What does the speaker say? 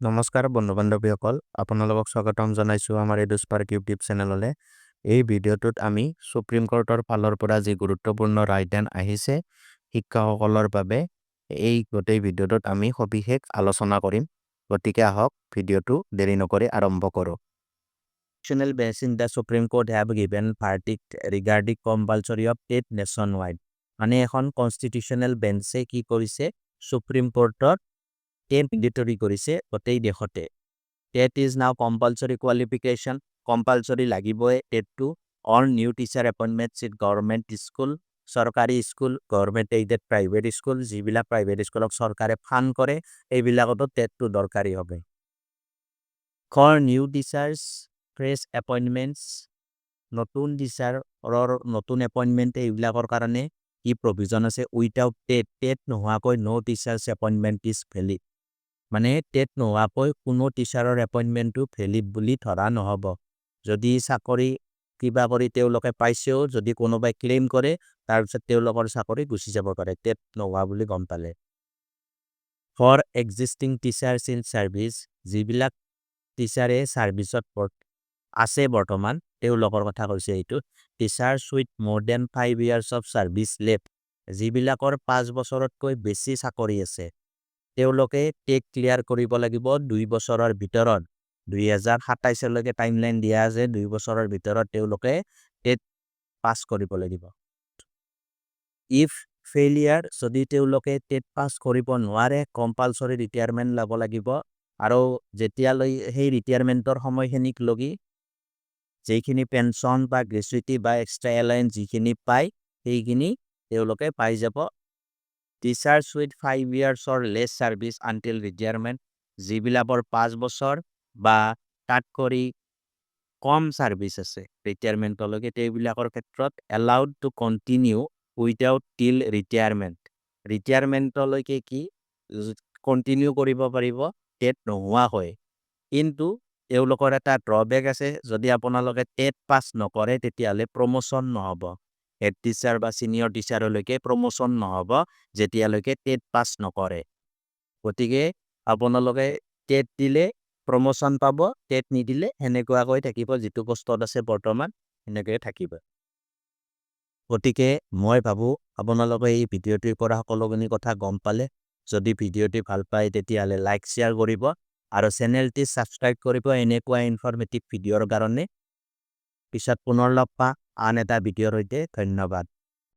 নমস্কাৰ বন্ধু-বান্ধৱীসকল আপোনালোকক স্বাগতম জনাইছো আমাৰ EduSpark ইউটিউব চেনেললৈ। এই ভিডিঅ'টোত আমি সুপ্ৰিম কোৰ্টৰ ফালৰ পৰা যি গুৰুত্বপূৰ্ণ ৰায়দান আহিছে শিক্ষকসকলৰ বাবে এই গোটেই ভিডিঅ'টোত আমি সবিশেষ আলোচনা কৰিম। গতিকে আহক ভিডিঅ'টো দেৰি নকৰি আৰম্ভ কৰোঁ। Constitutional bench in the Supreme Court have given verdict regarding compulsory of TET nationwide. মানে এখন কনষ্টিটিউচনেল বেঞ্চে কি কৰিছে সুপ্ৰিম কোৰ্টৰ টেট মেণ্ডেটৰী কৰিছে গোটেই দেশতে। TET is now compulsory qualification, compulsory লাগিবই টেটটো all new teacher appointments in government school, চৰকাৰী school, government aided private school, যিবিলাক প্ৰাইভেট স্কুলক চৰকাৰে ফাণ্ড কৰে এইবিলাকতো টেটটো দৰকাৰী হবে। For new teachers fresh appointments, নতুন টিচাৰৰ নতুন এপইণ্টমেণ্ট এইবিলাকৰ কাৰণে কি প্ৰভিজন আছে উইথাউট টেট নোহোৱাকৈ ন' টিচাৰ্ছ এপইণ্টমেণ্ট ইজ ভেলিড। মানে টেট নোহোৱাকৈ কোনো টিচাৰৰ এপইণ্টমেণ্টটো ভেলিড বুলি ধৰা নহ'ব। যদি চাকৰি কিবা কৰি তেওঁলোকে পাইছেও যদি কোনোবাই ক্লেইম কৰে তাৰপিছত তেওঁলোকৰ চাকৰি গুচি যাব পাৰে টেট নোহোৱা বুলি গম পালে। For existing teachers in service, যিবিলাক টিচাৰে ছাৰ্ভিচত আছে বৰ্তমান তেওঁলোকৰ কথা কৈছে এইটো। Teachers with more than 5 years of service left, যিবিলাকৰ 5 বছৰতকৈ বেছি চাকৰি আছে তেওঁলোকে টেট ক্লিয়াৰ কৰিব লাগিব 2 বছৰৰ ভিতৰত। 2027লৈকে টাইমলাইন দিয়া আছে, 2 বছৰৰ ভিতৰত তেওঁলোকে টেট পাছ কৰিব লাগিব। ইফ ফেইলিয়াৰ, যদি তেওঁলোকে টেট পাছ কৰিব নোৱাৰে কম্পালসৰি ৰিটায়াৰমেণ্ট ল'ব লাগিব। আৰু যেতিয়ালৈ সেই ৰিটায়াৰমেণ্টৰ সময়খিনিক লগি যিখিনি পেঞ্চন বা গ্ৰেচুইটি বা এক্সট্ৰা এলায়েন্স যিখিনি পায় সেইখিনি তেওঁলোকে পাই যাব। Teachers with 5 years or less service until retirement, যিবিলাকৰ 5 বছৰ বা তাতকৈ কম ছাৰ্ভিচ আছে ৰিটায়াৰমেণ্টলৈকে তেওঁবিলাকৰ ক্ষেত্ৰত এলাউড টু কণ্টিনিউ উইথাউট টিল ৰিটায়াৰমেণ্ট। ৰিটায়াৰমেণ্টলৈকে কি কণ্টিনিউ কৰিব পাৰিব টেট নোহোৱাকৈ। কিন্তু তেওঁলোকৰ এটা ড্ৰবেক আছে, যদি আপোনালোকে টেট পাছ নকৰে তেতিয়াহ'লে প্ৰমোশ্যন নহ'ব। হেড টিচাৰ বা ছিনিয়ৰ টিচাৰলৈকে প্ৰমোশ্যন নহ'ব যেতিয়ালৈকে টেট পাছ নকৰে। গতিকে আপোনালোকে টেট দিলে প্ৰমোশ্যন পাব, টেট নিদিলে সেনেকুৱাকৈ থাকিব, যিটো পোষ্টত আছে বৰ্তমান সেনেকৈয়ে থাকিব। গতিকে মই ভাবোঁ আপোনালোকে এই ভিডিঅ'টিৰ পৰা সকলোখিনি কথা গম পালে। যদি ভিডিঅ'টি ভাল পায় তেতিয়াহ'লে লাইক শ্বেয়াৰ কৰিব আৰু চেনেলটি ছাবস্ক্ৰাইব কৰিব এনেকুৱা ইনফৰ্মেটিভ ভিডিঅ'ৰ কাৰণে। পিছত পুনৰ লগ পাম আন এটা ভিডিঅ'ৰ সৈতে। ধন্যবাদ।